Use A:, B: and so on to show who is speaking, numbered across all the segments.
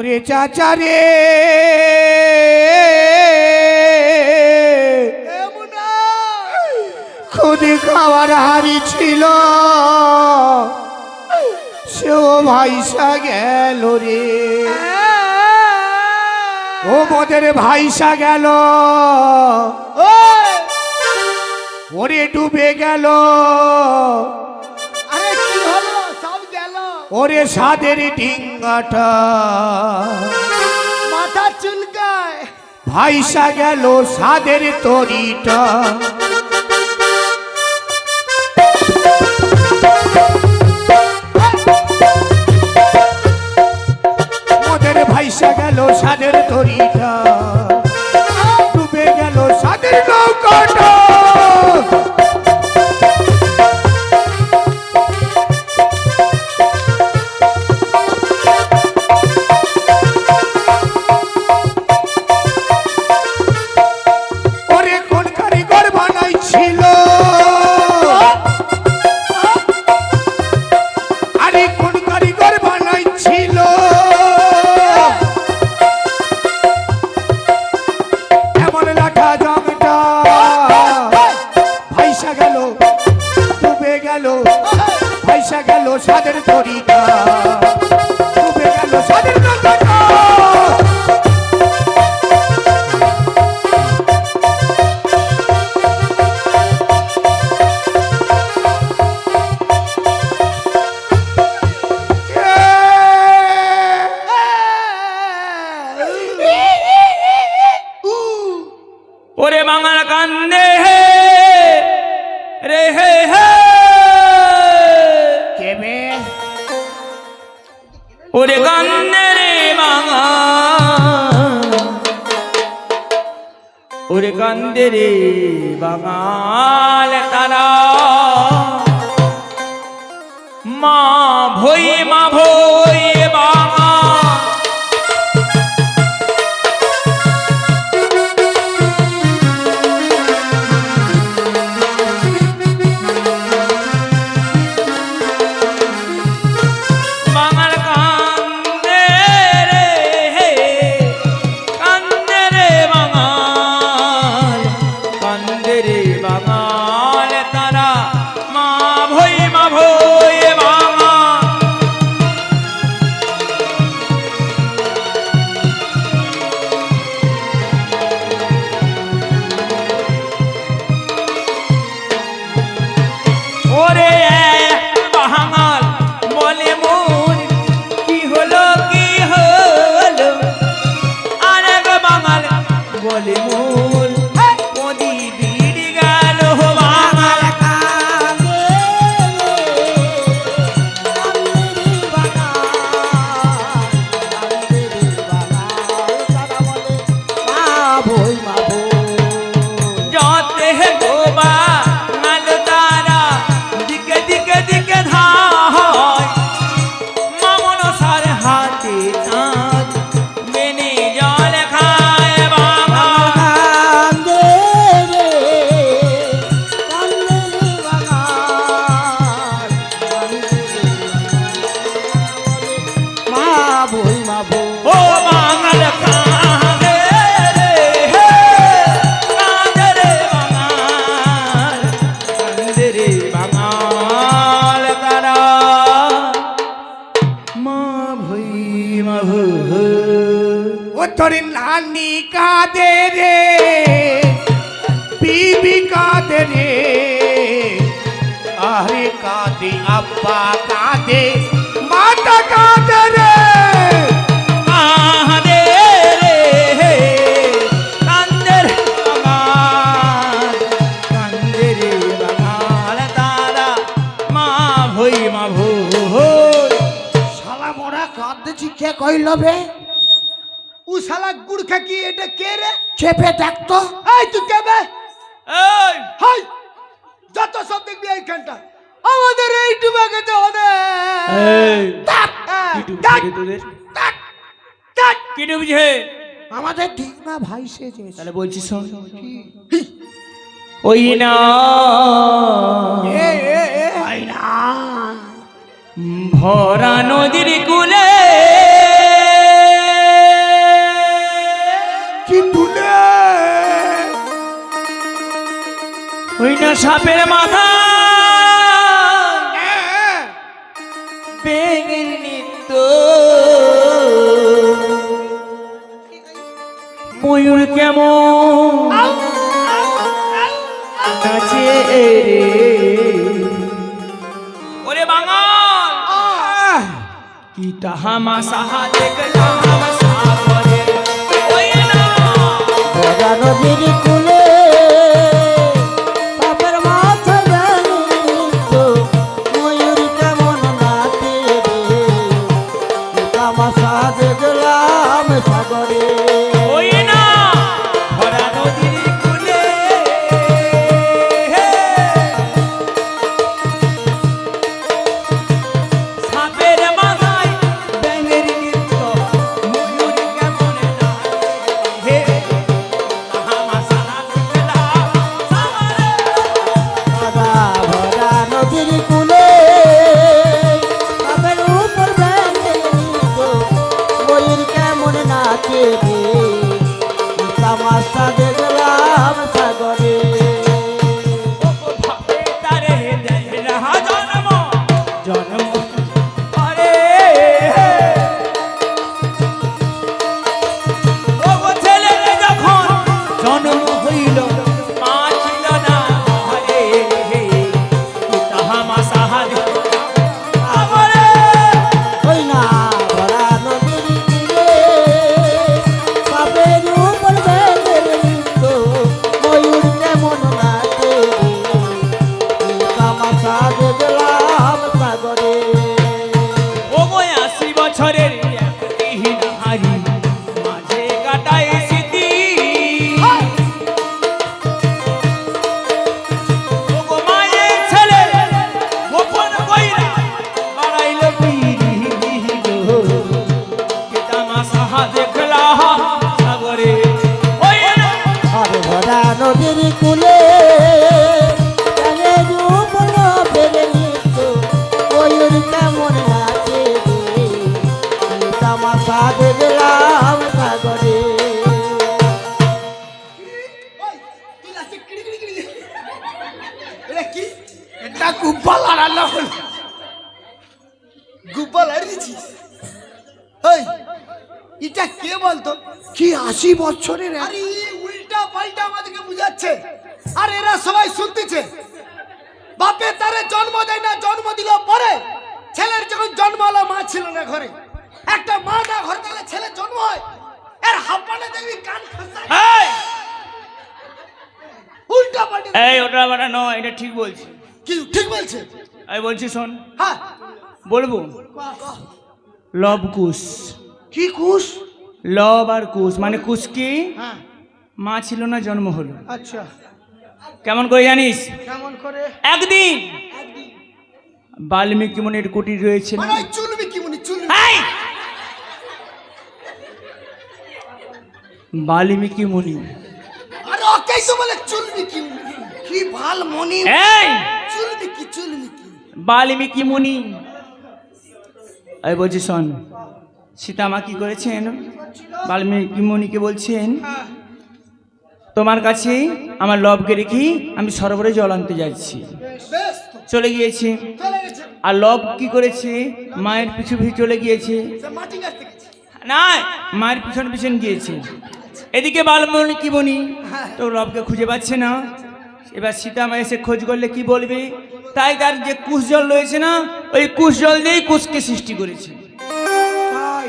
A: ওরে চাচা রে খুদে খাওয়ার হাড়ি ছিল সেও ভাইসা গেল রে ও মোদের ভাইসা গেল ওরে ডুবে গেল
B: আরে কি হলো সব গেল
A: ওরে সাদের ডিঙ্গাটা
B: মাথা চুলকায়
A: ভাইসা গেল সাদের তরিটা মোদের ভাইসা গেল সাদের তরিটা ডুবে গেল সাদের নৌকাটা সাদের তরিটা ডুবে গেল সাদের নৌকাটা
C: ওরে বাংলা কান্দে রে হে হে ওরে কান্দে রে বাঙা ওরে কান্দে রে বাঙাল তারা মা ভই বাঙা
A: তোর নানি কাঁদে রে বিবি কাঁদে রে আরে কাঁদে আব্বা কাঁদে মাতা কাঁদে রে
C: কাঁদে রে কান্দে রে বাঙাল কান্দে রে বাঙাল তারা মা ভই
A: শালা মোরা কাঁদছি কে কইল বে
B: ও শালা গুড় খাকি এটা কে রে
A: চেপে দেখতো
B: এই তুই কে বে
C: এই
B: হাই যত সব দেখবি এইখানটা আমাদের এই ডুবাকেতে হদে
C: এই
B: টাক
C: কি ডুবছে তোদের
B: টাক টাক
C: কি ডুবছে
A: আমাদের ডিগনা ভাই সেজে
C: তাহলে বলছি শোন ওই না ভরা নদীর কূলে সাপের মাথা
A: হ্যাঁ,
C: বেগের নৃত্য ময়ূর কেমন নাচে রে ওরে বাঙাল
A: আহ,
C: কি তাহামা সাহা দেখলাম সাগরে ওই না
B: ভরা নদীর কূলে সাপের মাথা জানিত ময়ূর কেমন নাচে রে তামাশা দেখলাম সাগরে
C: ওই না ভরা নদীর কূলে সাপের মাথায় ব্যাঙের নৃত্য ময়ূর কেমন নাচে হে তাহামা সাহা দেখলাম সাগরে
B: ভরা নদীর কূলে সাপের উপর ব্যাঙের নৃত্য ময়ূর কেমন নাচে রে তামাশা দেখলাম সাগরে
C: তারে দেহরা জন্ম জন্ম আরে ও ছেলে যখন জন্ম হইল মা ছিল না ঘরে তাহামা সাহায্য আমরে
B: ওই না ভরা নদীর কূলে সাপের উপর ব্যাঙের নৃত্য ময়ূর কেমন নাচে রে তামাশা দেখলাম সাগরে
C: ও গো 80 বছরের একটি নারী মাঝে কাটায় স্মৃতি ও গো মায়ের ছেলে গোপন কইরা বাড়াইল পিরি গো তামাশা দেখলা সাগরে ওই না
B: আর ভরা নদীর কূলে ব্যাঙের উপর ফেলে নিত ময়ূর কেমন নাচে রে তামাশা দেখলাম সাগরে
A: এটা গুব্বা লড়ানো হলো।
B: গুব্বা লাগিয়েছিস এই এটা কে বলতো
A: কি 80 বছরের এক-
B: আরে উল্টা পাল্টা আমাদেরকে বুঝাচ্ছে আর এরা সবাই শুনতেছে বাপে তারে জন্ম দেয় না, জন্ম দিল পরে ছেলের যখন জন্ম হলো মা ছিল না ঘরে, একটা মা না ঘরে তাহলে ছেলে জন্ম হয় এর হাঁপানে দেখবি কান খসা
C: এই
B: উল্টা পাল্টা
C: এই ওটা বাড়া নয় এটা ঠিক বলছি
B: কি ঠিক বলছে?
C: আমি বলছি শোন
B: হ্যাঁ
C: বলবো লব কুশ
A: কি কুশ?
C: লব আর কুশ মানে কুশ কি
A: হ্যাঁ,
C: মা ছিল না জন্ম হলো
A: আচ্ছা,
C: কেমন করে জানিস
A: কেমন করে?
C: একদিন বাল্মীকি মুনির কুটির রয়েছে না
B: মানে ওই চুলবি কি মনি চুলবি
C: এই! বাল্মীকি মুনি
B: আরে ওকেই তো বলে চুলবি কি মনি,
A: কি ভাল মনি।
C: এই
B: চুলবি কি চুলবি কি
C: বাল্মীকি মুনি আমি বলছি শোন সীতামা কি করেছেন বাল্মীকি মুনিকে বলছেন তোমার কাছে আমার লবকে রেখে আমি সরোবরে জল আনতে যাচ্ছি
B: বেশ তো
C: চলে গিয়েছে
B: চলে গেছে
C: আর লব কি করেছে মায়ের পিছু পিছু চলে গিয়েছে
B: সে মাটি কাটতে গেছে
C: না মায়ের পিছন পিছন গিয়েছে এদিকে বাল্মীকি মুনি তো লবকে খুঁজে পাচ্ছে না এবার সীতামা এসে খোঁজ করলে কি বলবে তাই তার যে কুশ জল রয়েছে না ওই কুশ জল দিয়েই কুশকে সৃষ্টি করেছে
A: তাই,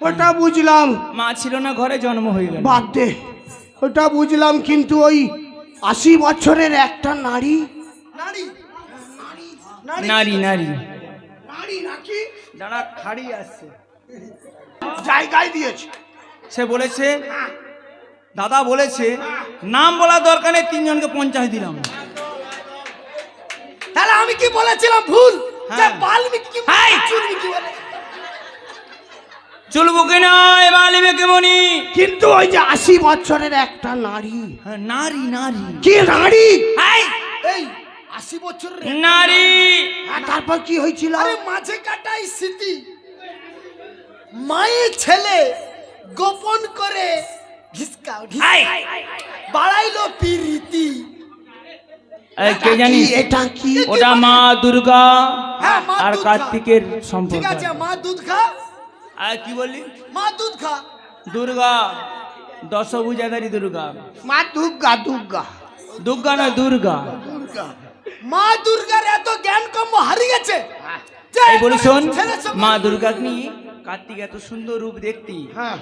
A: ওটা বুঝলাম,
C: মা ছিল না ঘরে জন্ম হয়ে গেল
A: বাদ দে, ওটা বুঝলাম, কিন্তু ওই 80 বছরের একটা নারী,
B: নারী
C: নারী নারী
A: নারী নাকি
C: যারা খাড়ি আসছে
A: জায়গায় দিয়েছে।
C: সে বলেছে দাদা বলেছে নাম বলার দরকার নেই 3 জনকে 50 দিলাম
B: তাহলে আমি কি বলেছিলাম ভুল যে
C: হ্যাঁ।
B: বাল্মীকি
C: হাই!
B: চুলবি কি বলে
C: চুলবুকি নয় বাল্মীকি মুনি
A: কিন্তু ওই যে 80 বছরের একটা নারী,
C: হ্যাঁ, নারী নারী
A: কি নারী?
C: হাই!
B: এই 80 বছরের
C: নারী
A: আর তারপর কি হয়েছিল?
B: আরে মাঝে কাটাই স্মৃতি মায়ের ছেলে গোপন করে ঘিসকাও
C: হাই!
B: বাড়াইলো পিরিতি
C: এই কে জানিস?
D: এটা কি?
C: ওটা মা দুর্গা
B: হ্যাঁ, মা
C: আর
B: দুর্গা।
C: কার্তিকের
B: ঠিক
C: সম্পর্ক।
B: আছে, মা দুধ খা,
C: আর কি বললি?
B: মা দুধ খা।
C: দুর্গা, দশভুজাধারী দুর্গা।
D: মা দুর্গা দুর্গা
C: দুর্গা নয়, দুর্গা।
D: দুর্গা
B: মা দুর্গার এত জ্ঞান কম হারিয়ে গেছে যে
C: এই বলি শোন,
B: ছেলের সঙ্গে-
C: মা দুর্গাকে নিয়ে কার্তিক এত সুন্দর রূপ দেখতি,
D: হ্যাঁ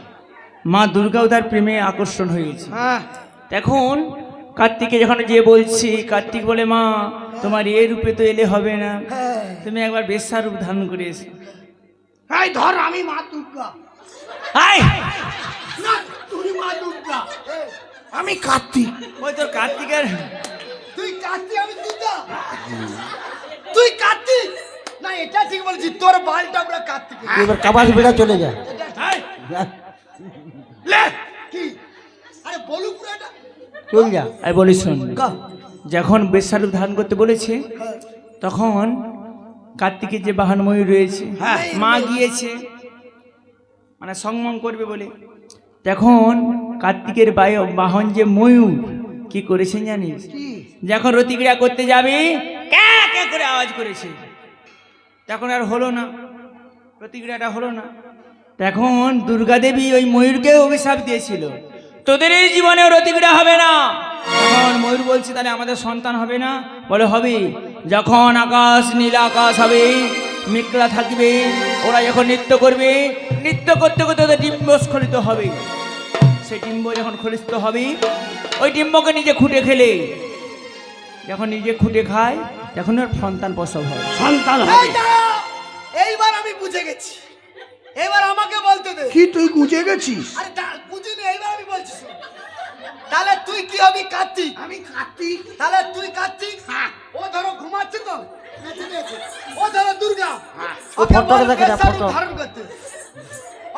C: মা দুর্গাও তার প্রেমে আকর্ষণ হয়ে গেছে।
D: হ্যাঁ
C: এখন কার্তিককে যখন যে বলছি, কার্তিক বলে মা তোমার এই রূপে তো এলে হবে না,
B: হ্যাঁ।
C: তুমি একবার বেশ্যা রূপ ধারণ করে এসো।
D: এই ধর আমি মা দুর্গা
C: আয়!
D: না তুই মা দুর্গা আমি কার্তিক
C: ওই তোর কার্তিকের
B: তুই কার্তিক, আমি দুর্গা। তুই কার্তিক না, এটা ঠিক বলেছিস, তোর বালটা আমরা কার্তিক।
E: এবার কাবাস বেড়া চলে যায়।
C: আয়!
D: লে
B: কি আরে বলু পুরো এটা
E: চল যা।
C: আয় বলি শোন,
B: কা
C: যখন বেশ্যা রূপ ধারণ করতে বলেছে তখন কার্তিকের যে বাহন ময়ূর রয়েছে, মা গিয়েছে মানে সংযম করবে বলে, তখন কার্তিকের বাহন যে ময়ূর কি করেছেন জানিস? যখন রতিক্রিয়া করতে যাবে ক্যা ক্যা করে আওয়াজ করেছে, তখন আর হলো না, প্রতিক্রিয়াটা হলো না। তখন দুর্গা দেবী ওই ময়ূরকে অভিশাপ দিয়েছিল, তোদের এই জীবনেও রতিক্রিয়া হবে না। তখন ময়ূর বলছে তাহলে আমাদের সন্তান হবে না? বলে হবে, যখন আকাশ নীল আকাশ হবে, মেঘলা থাকবে, ওরা যখন নৃত্য করবে, নৃত্য করতে করতে ওদের ডিম্ব স্খলিত হবে। সেই ডিম্ব যখন খলিত হবে, ওই ডিম্বকে নিজে খুঁটে খেলে, যখন নিজে খুঁটে খায় তখন ওর সন্তান প্রসব হয়।
D: সন্তান
B: এই
D: হবে
B: দাঁড়া, এইবার আমি বুঝে গেছি, এবার আমাকে বলতে দে।
D: কি তুই বুঝে গেছিস?
B: আরে বুঝিনি, এইবার আমি বলছি শোন। তাহলে তুই কি হবি? কার্তিক।
D: আমি কার্তিক
B: তাহলে তুই কার্তিক, ও ধরো ঘুমাচ্ছে তো, নেচে নেচে। ও ধরো দুর্গা,
E: ও
B: ওকে
E: ফটোটা
B: বল
E: দেখে না,
B: বেশ্যারূপ
E: ফটো।
B: ধারণ করতে,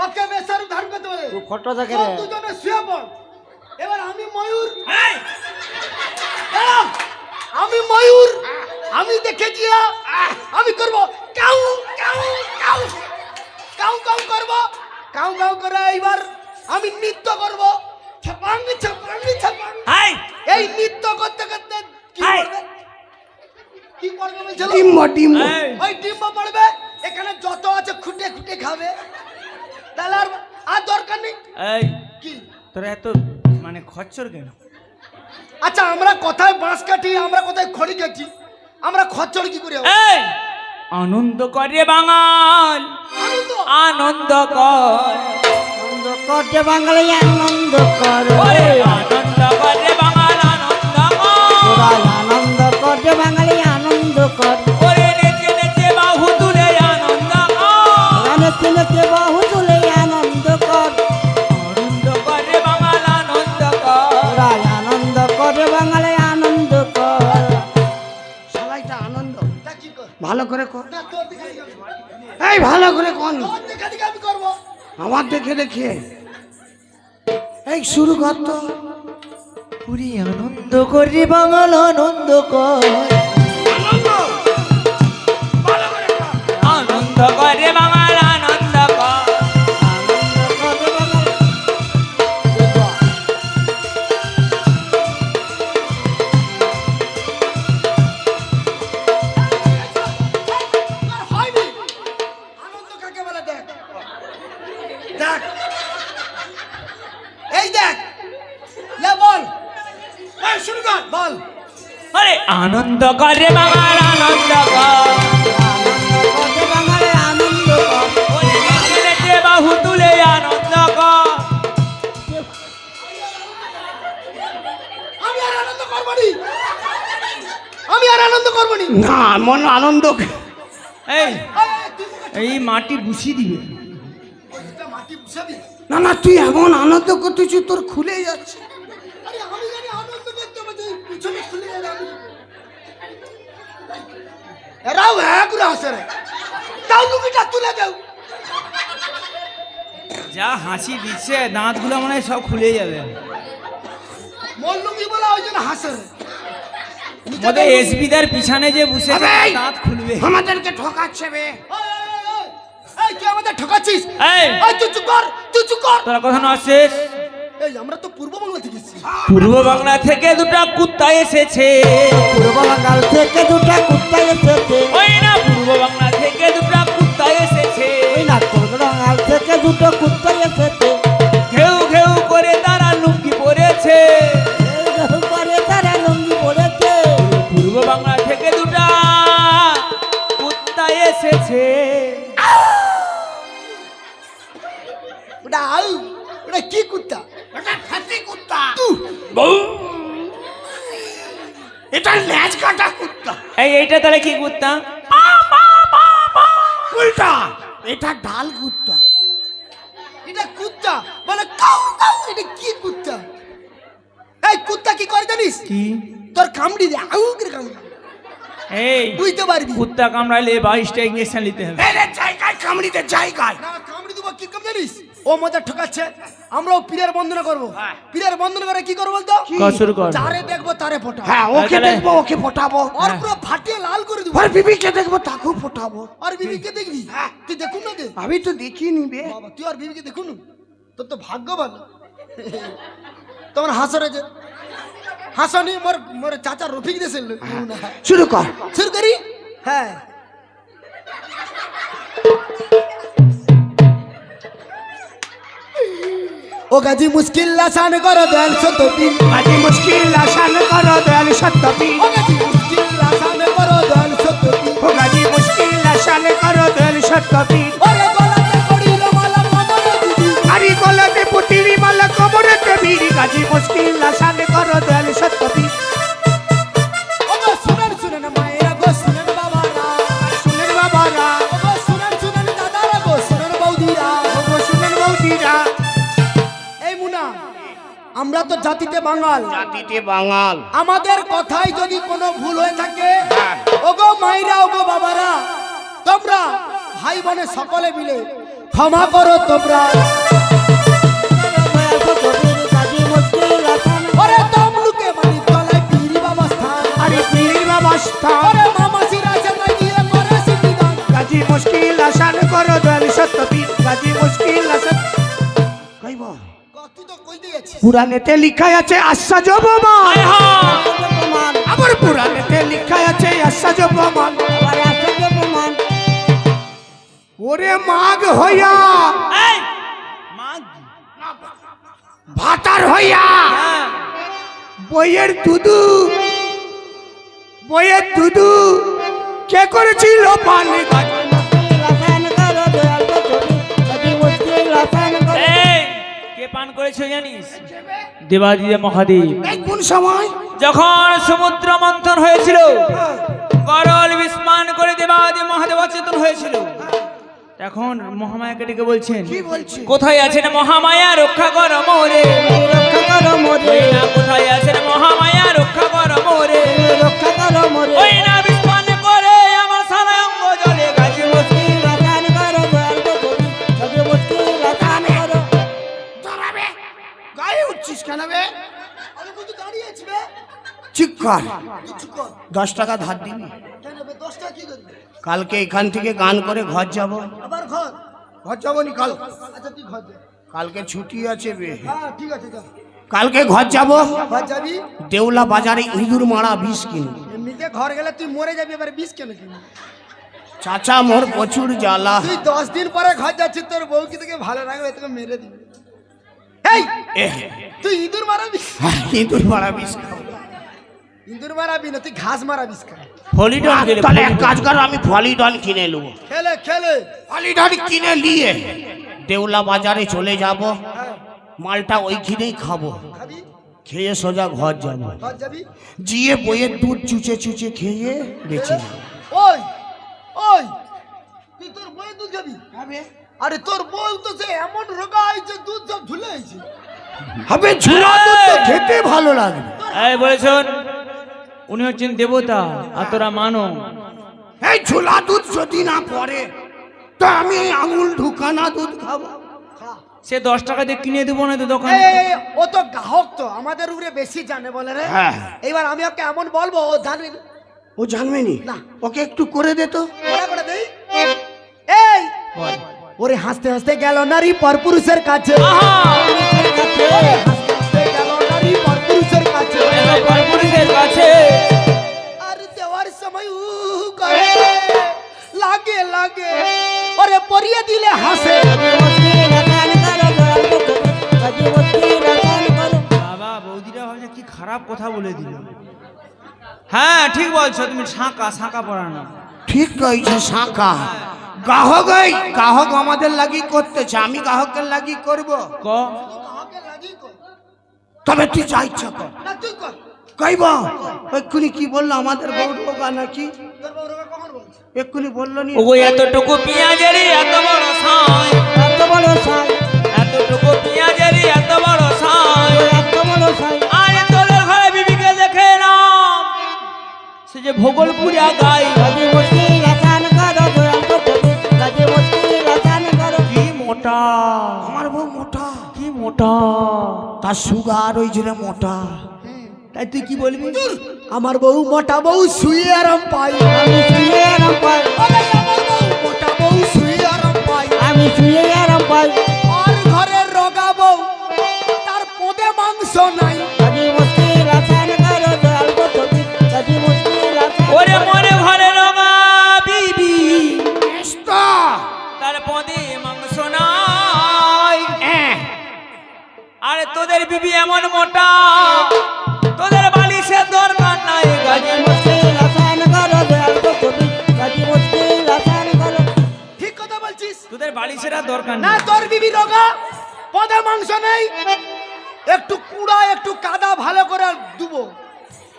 B: ওকে বেশ্যারূপ ধারণ করতে বলে।
E: ও ফটো দেখে
B: তো
E: রে।
B: দুজনে শুয়ে পড়। এবার আমি ময়ূর, দাঁড়াও, আমি ময়ূর, আমি দেখে গিয়া আমি করব cow cow cow cow cow করব, কাউ কাউ করে এইবার আমি নৃত্য করব, ছাপাং ছাপাং ছাপাং।
C: হাই!
B: এই নৃত্য করতে করতে কি
C: হাই!
B: করবে? কি করবে বলছিল?
D: ডিম্ব ডিম্ব
C: এই!
B: ওই ডিম্ব পড়বে, এখানে যত আছে খুঁটে খুঁটে খাবে, তাহলে আর দরকার নেই।
C: এই
B: কি
C: তোরা এত মানে খচ্চর কেন?
B: আচ্ছা, আমরা কোথায় বাঁশ কাটি, আমরা কোথায় খড়ি কাটি, আমরা খচ্চর কি করে হবো?
C: এই আনন্দ করে বাঙাল,
B: আনন্দ।
C: আনন্দ কর,
E: আনন্দ করতে বাঙালি আনন্দ কর।
C: ওরে আনন্দ করে বাঙাল, আনন্দ
E: তোরা
C: কর,
E: আনন্দ করতে বাঙালি আনন্দ কর।
C: ওরে নেচে নেচে বাহু তুলে আনন্দ কর,
E: নেচে নেচে বাহু তুলে আনন্দ কর।
C: আনন্দ করে বাঙাল, আনন্দ কর।
E: তোরা আনন্দ করতে বাঙালি আনন্দ কর।
D: সবাইটা আনন্দ
B: তা কি কর?
D: ভালো করে কর
B: না, তোর দিকে আমি করবো।
D: এই ভালো করে কর
B: তোর দিকে দিকে আমি করবো।
D: আমার দেখে দেখে এই শুরু কর তো
E: পুরি আনন্দ করে বাঙাল আনন্দ কর।
C: আনন্দ করে বাঙাল, আনন্দ কর।
E: আনন্দ করে বাঙাল।
B: তোর হয়নি। আনন্দ কাকে বলে দেখ, দেখ, এই দেখ, লে বল, এই শুরু কর, বল।
C: আরে আনন্দ করে বাঙাল, আনন্দ কর,
E: আনন্দ করতে বাঙালি আনন্দ কর।
C: ওরে নেচে নেচে বাহু তুলে আনন্দ কর।
B: আমি আর আনন্দ করবো নি, আমি আর আনন্দ করবো নি।
D: না মন আনন্দ
C: এই
B: এই, তুই মুখে
C: এই মাটি বুঝিয়ে দিবে।
B: ওইটা মাটি বুঝাবি?
D: না না তুই এমন আনন্দ করতেছিস তোর খুলে যাচ্ছে
B: আরে আমি জানি আনন্দ করতে হবে, তুই পিছনে খুলে যাবে। এরাও হ্যাঁ করে হাসে রে, তাও লুকিটা তুলে দেও।
C: যা হাসি দিচ্ছে দাঁতগুলো মনে হয় সব খুলে যাবে।
B: মোর লুঙ্গি বলা ওই জন্য হাসে রে।
C: মধ্যে এসবিদার পিছনে যে বসে আছে,
D: আবে!
C: দাঁত খুলবে।
D: আমাদেরকে ঠকাচ্ছে বে
B: এই, এই, তুই আমাদের ঠকাচ্ছিস?
C: এই
B: এই, তুই চুপ কর, তুই চুপ কর।
C: তোরা কথা না আসছিস?
B: এই আমরা তো পূর্ববাংলা থেকে এসেছি।
C: পূর্ব বাংলা থেকে দুটো কুত্তা এসেছে।
E: পূর্ব বাঙাল থেকে দুটা কুত্তা এসেছে।
C: ওই না পূর্ব বাংলা থেকে দুটো কুত্তা এসেছে।
E: ওই না পূর্ব বাঙাল থেকে দুটো কুত্তা এসেছে।
C: ঘেউ ঘেউ করে তারা লুঙ্গি পরেছে।
E: এই করে তারা লুঙ্গি পড়েছে।
C: পূর্ব বাংলা থেকে দুটো কুত্তা এসেছে।
B: ওটা আউ, ওটা কি কুত্তা?
A: এটা খাঁটি কুত্তা,
B: তু,
A: এটা লেজ কাটা কুত্তা।
C: এইটা তাহলে কি কুত্তা?
A: উল্টা, এটা ডাল কুত্তা।
B: এটা কুত্তা মানে কাউ কাউ, এটা কি কুত্তা? এই কুত্তা কি করে জানিস?
C: কি?
B: তোর কামড়ি দে, আউ করে কামড়ি,
C: এই
B: বুঝতে পারবি?
C: কুত্তা কামড়ালে 22টা ইঞ্জেকশন নিতে হবে।
A: এর জায়গায় কামড়িতে জায়গায়।
B: না কামড়ি দেবো কি কম জানিস? ও মজা ঠকাচ্ছে। আমরাও পীরের বন্দনা করবো। পীরের বন্দনা করে কি করবো বলতো?
C: শুরু কর।
B: যারে দেখবো তারে ফোটা।
A: হ্যাঁ, ওকে
C: তাহলে-
A: দেখবো, ওকে ফোটাবো।
B: ওর পুরো ফাটিয়ে লাল করে দেবো।
A: আর বিবিকে দেখবো, তাকেও ফোটাবো।
B: আর বিবিকে দেখবি? তুই দেখুন না কে?
A: আমি তো দেখিনি বে।
B: বাবা তুই আর বিবিকে দেখুন, তোর তো ভাগ্য ভালো। তোমার হাসরে যে হাসানি মোর মোর চাচা রফিক দেশের লোক।
A: শুরু কর।
B: শুরু করি। হ্যাঁ ও গাজি মুশকিল আসান করো দয়াল সত্যপীর।
A: আজি মুশকিল আসান করো দয়াল সত্যপীর।
B: ও গাজি মুশকিল আসান করো দয়াল সত্যপীর।
A: ও গাজি মুশকিল আসান করো দয়াল সত্যপীর।
B: ওরে গলাতে পড়িল মালা কমরে দিদি।
A: আরি গলাতে পুতিরি মালা কোমরে কবির। গাজি মুশকিল আসান করো দয়াল সত্যপীর।
B: ও গো শুনেন শুনেন মায়েরা গো শুনেন বাবারা।
A: শুনেন বাবারা,
B: ও গো শুনেন শুনেন দাদারা গো শুনেন বৌদিরা।
A: ও শুনেন বৌদিরা।
B: এই মুনা, আমরা তো জাতিতে বাঙাল।
A: জাতিতে বাঙাল।
B: আমাদের কথায় যদি কোনো ভুল হয়ে থাকে, ওগো মাইরা ওগো বাবারা, তোমরা ভাই বোনে সকলে মিলে ক্ষমা করো তোমরা। ওরে তমলুকে মানি তলায় পীরি বাবা স্থান।
A: আরে পীরের বাবাস্থা।
B: ওরে মামাসির আছে না গিয়ে করে সিদ্ধান্ত।
A: গাজি মুশকিল আসান করো দয়াল সত্যপীর। গাজি মুশকিল আসান কইব।
B: তুই তো কই দিয়েছিস?
A: পুরাণেতে লিখা আছে আশ্বাজ প্রমাণ। আবার পুরাণেতে লিখা আছে আশ্বাজ প্রমাণ। ওরে মাগ হইয়া,
C: এই মাগ।
A: ভাতার হইয়া,
C: হ্যাঁ।
A: বইয়ের দুদু, বইয়ের দুদু কে করেছিল পান?
C: এই কে পান করেছে জানিস? দেবাদিদেব মহাদেব।
A: এই কোন সময়?
C: যখন সমুদ্র মন্থন হয়েছিল, করল বিস্মান করে দেবাদিদেব মহাদেব অচেতন হয়েছিল, তখন মহামায়াকে ডেকে বলছেন,
A: কি বলছে?
C: কোথায় আছেন মহামায়া, রক্ষা করো মোরে। ওই না কোথায় আছেন মহামায়া, রক্ষা করো মোরে। ওই না বিস্মান করে আমার সারা অঙ্গ জলে। গাজি মুশকিল
A: দাঁড়াবে, গায়ে উঠছিস কেন বে?
B: আমি কিন্তু দাঁড়িয়ে আছি বে।
A: চুপ কর।
B: তুই চুপ কর।
A: 10 টাকা ধার দিবি?
B: কেন বে 10 টাকা কি করবি?
A: কালকে এখান থেকে গান করে ঘর যাব।
B: আবার ঘর?
A: ঘর যাবো নি কাল?
B: আচ্ছা তুই ঘর যা।
A: কালকে ছুটি আছে বে।
B: হ্যাঁ ঠিক আছে যা।
A: কালকে ঘর যাব।
B: ঘর যাবি?
A: দেউলা বাজারে ইঁদুর মারা বিষ কিনি।
B: এমনিতে ঘর গেলে তুই মরে যাবি, এবার বিষ কেন কিনবি?
A: চাচা মোর প্রচুর জ্বালা।
B: তুই 10 দিন পরে ঘর যাচ্ছিস, তোর বউ কি তোকে ভালো লাগবে? তোকে মেরে দিবে। এই তুই ইঁদুর মারাবি?
A: ইঁদুর মারা বিষ খাবো।
B: ইঁদুর মারাবি না, তুই ঘাস মারাবিস কেন?
C: হলিডন গেলে
A: তাহলে এক কাজ কর, আমি ফলিডন কিনে নেবো।
B: খেলে খেলে।
A: ফলিডন কিনে নিয়ে দেউলা বাজারে চলে যাব।
B: হ্যাঁ
A: মালটা ওইখানেই খাবো।
B: খাবি?
A: খেয়ে সোজা ঘর যাব।
B: ঘর যাবি?
A: জিয়ে বইয়ের দুধ চুচে চুচে খেয়ে বেঁচে যাবো।
B: ওই ওই তুই তোর বউয়ের দুধ খাবি? আরে তোর বউ তো সে এমন রোগা হয়েছে, দুধ সব ঝুলে হয়েছে।
A: হবে ঝুলা দুধ তো খেতে ভালো লাগবে।
C: এই বলেছেন উনি হচ্ছেন দেবতা আর তোরা মানো।
A: এই ঝুলা দুধ যদি না পড়ে তো আমি এই আঙুল ঢুকানা দুধ খাবো।
B: খা।
C: সে 10 টাকা দিয়ে কিনে দেবো না তো দোকানে।
B: এই, ও তো গ্রাহক, তো আমাদের উপরে বেশি জানে বলে রে।
A: হ্যাঁ।
B: এইবার আমি ওকে এমন বলবো, ও জানবে না।
A: ও জানবে নি?
B: না।
A: ওকে একটু করে দে তো।
B: ওরা করে দেই। এই ওরে হাসতে হাসতে গেল নারী পর পুরুষের কাছে।
C: আহা!
B: ওরে হাসতে
C: তো পরপুরুষের কাছে
B: আর দেওয়ার সময় করে লাগে লাগে ওরে পরিয়ে দিলে হাসে।
C: বাবা বৌদিরা ভাবছে কি খারাপ কথা বলে দিল। হ্যাঁ ঠিক বলছো তুমি, শাঁকা শাঁকা পড়ানো।
A: ঠিক কইছে শাঁকা। গ্রাহক আমাদের লাগি করতেছে, আমি গ্রাহকের লাগি করব।
C: ক
B: আমাকে লাগি কর
A: তবে তুই যা ইচ্ছা কর।
B: না তুই কর।
A: কইব এক্ষুনি কি বললো আমাদের বউ রোগা নাকি?
B: তোর বউ রোগা কখন বলছে?
A: এক্ষুনি বললো নি।
C: ওগো এতটুকু পেঁয়াজের এত বড় সাই,
E: এত বড় সাই,
C: এতটুকু পেঁয়াজের এত বড় সাই।
E: এত বড় সাই,
C: আরে তোদের ঘরে বিবিকে দেখে না, সে যে ভোগলপুরিয়া গাই।
E: গাজি মুশকিল আসান করো দয়াল গো তুমি, গাজি মুশকিল আসান করো।
C: কি মোটা,
A: আমার বউ মোটা,
C: কি মোটা।
A: তার সুগার ওই জন্য মোটা।
C: তাই তুই কি বলবি?
B: আমার বউ মোটা বউ শুয়ে আরাম পাই।
E: আমি শুয়ে আরাম পাই,
B: ওরে আমার বউ মোটা বউ শুয়ে আরাম পাই।
E: আমি শুয়ে আরাম পাই।
B: আর ঘরের রোগা বউ তার পদে মাংস নাই।
E: গাজি মুশকিল আসান করো দয়াল গো তুমি, গাজি মুশকিল আসান
C: ওরে
E: করো।
C: মনে ঘরে রঙা বিবি,
A: এস্তা
C: তার পদে মাংস নাই। আরে তোদের বিবি এমন মোটা, তোদের বালিশের দরকার নাই। গাজি
E: গাজি মুশকিল আসান করো দয়াল গো তুমি, গাজি মুশকিল আসান করো।
B: ঠিক কথা বলছিস।
C: তোদের বালিশের আর দরকার
B: না
C: নাই।
B: তোর বিবি রোগা, পদে মাংস নেই, একটু কুড়া একটু কাদা ভালো করে দুবো,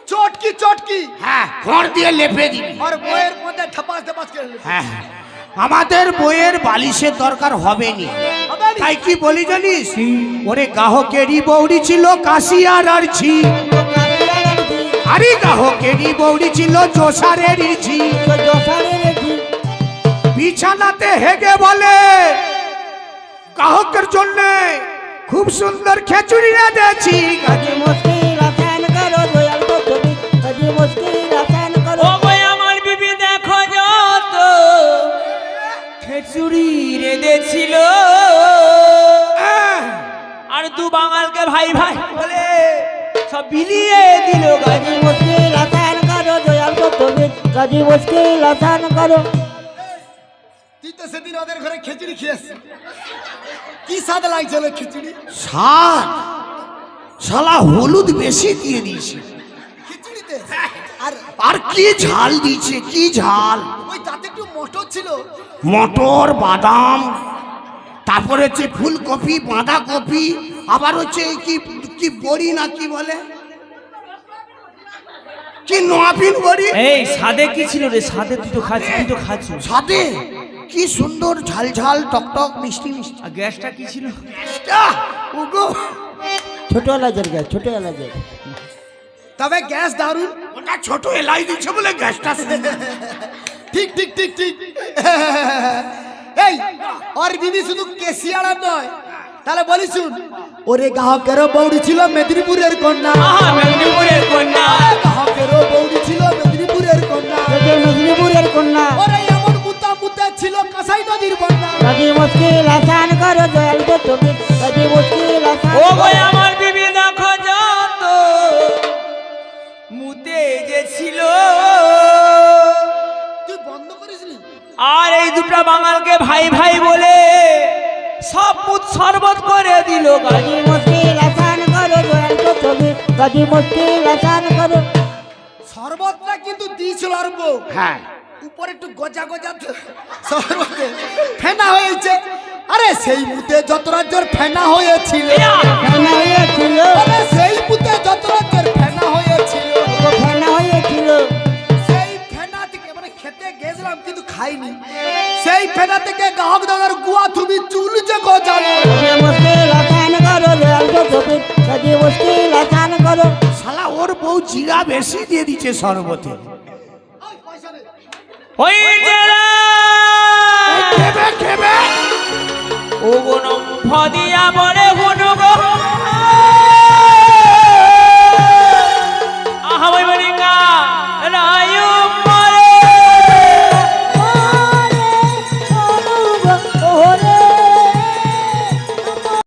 B: চটকি চটকি
A: হ্যাঁ ঘর দিয়ে লেপে দিবি।
B: আর বইয়ের মধ্যে ঠাপাস ঠাপাস করে নেবে।
A: হ্যাঁ আমাদের বইয়ের বালিশের দরকার হবে নি।
B: হবে নি?
A: তাই কি বলি জানিস? ওরে গ্রাহকেরই বৌড়ি ছিল কাশিয়ার আর ঝি, আরে গ্রাহকেরই বৌড়ি ছিল জোসারের ঝি। বিছানাতে হেগে বলে গ্রাহকের জন্য খুব সুন্দর খিচুড়ি রেঁধেছি।
E: গাজি মুশকিল আসান করো দয়াল গো তুমি, গাজি মুশকিল আসান করো।
C: ও গো আমার বিবি দেখো যত খিচুড়ি রেঁধেছিল, আর দু বাঙালকে ভাই ভাই বলে সব বিলিয়ে দিল। গাজি
E: গাজি মুশকিল আসান করো দয়াল গো তুমি, গাজি মুশকিল আসান করো।
B: তুই তো সেদিন ওদের ঘরে খিচুড়ি খেয়েছিস, কি স্বাদ লাগছিল খিচুড়ি?
A: স্বাদ শালা হলুদ বেশি দিয়ে দিয়েছে,
B: খিচুড়িতে আর
A: আর কি ঝাল দিয়েছে, কি ঝাল।
B: ওই তাতে একটু মটর ছিল।
A: মটর বাদাম, তারপরে হচ্ছে ফুলকপি বাঁধাকপি, আবার হচ্ছে এই কি কি বড়ি না কি বলে, কি নয়াবিন বড়ি।
C: এই সাদে কি ছিল রে? সাদে তুই তো খাচ্ছিস, তুই তো খাচ্ছ।
A: সাথে কি সুন্দর ঝাল ঝাল টক টক মিষ্টি মিষ্টি।
C: আর গ্যাসটা কি ছিল?
A: আহ, ওগো,
E: ছোট এলাচের গ্যাস, ছোট এলাচের।
B: তবে গ্যাস দারুন।
A: ওটা ছোট এলাই দিচ্ছে বলে গ্যাসটা
B: ঠিক ঠিক ঠিক ঠিক। এই ওর বিবি শুধু কেশিয়ার নয়, তাহলে বলি শুন, ওরে গ্রাহকেরও বৌড়ি ছিল মেদিনীপুরের কন্যা।
C: আহা মেদিনীপুরের কন্যা।
B: গ্রাহকেরও বৌড়ি ছিল মেদিনীপুরের কন্যা।
E: যে মেদিনীপুরের কন্যা।
B: ওরে এমন মুতা মুতা ছিল কাঁসাই নদীর বন্যা।
E: গাজি মুশকিল আসান করো দয়াল গো তুমি, গাজি মুশকিল আসান
C: ও গো
E: করো।
C: আমার বিবি দেখো যত মুতে গেছিল,
B: তুই বন্ধ করিসনি?
C: আর এই দুটা বাঙালকে ভাই ভাই বলে সব মুত শরবত করে দিল।
E: গাজি মুশকিল আসান করো দয়াল গো তুমি, গাজি মুশকিল আসান করো।
B: শরবতটা কিন্তু দিয়েছিল আর বউ।
A: হ্যাঁ
B: উপরে একটু গজা গজা শরবতে ফেনা হয়েছে। আরে সেই মুতে যত রাজ্যের ফেনা হয়েছিল,
E: ফেনা হয়েছিল,
B: আরে সেই মুতে যত রাজ্যের ফেনা হয়েছিল,
E: ও ফেনা হয়েছিল।
B: সেই ফেনা থেকে মানে খেতে গেছিলাম কিন্তু খাইনি। সেই ফেনা থেকে গ্রাহক দাদার গুয়া তুমি চুল যে গজালো।
E: গাজি মুশকিল আসান করো দয়াল গো তুমি, গাজি মুশকিল আসান করো।
A: শালা ওর বউ জিরা বেশি দিয়ে দিচ্ছে শরবতে।
B: ওই পয়সা দে।
C: ওই জেলা
A: খেবে খেবে
C: ও গো নম্ফ দিয়া বলে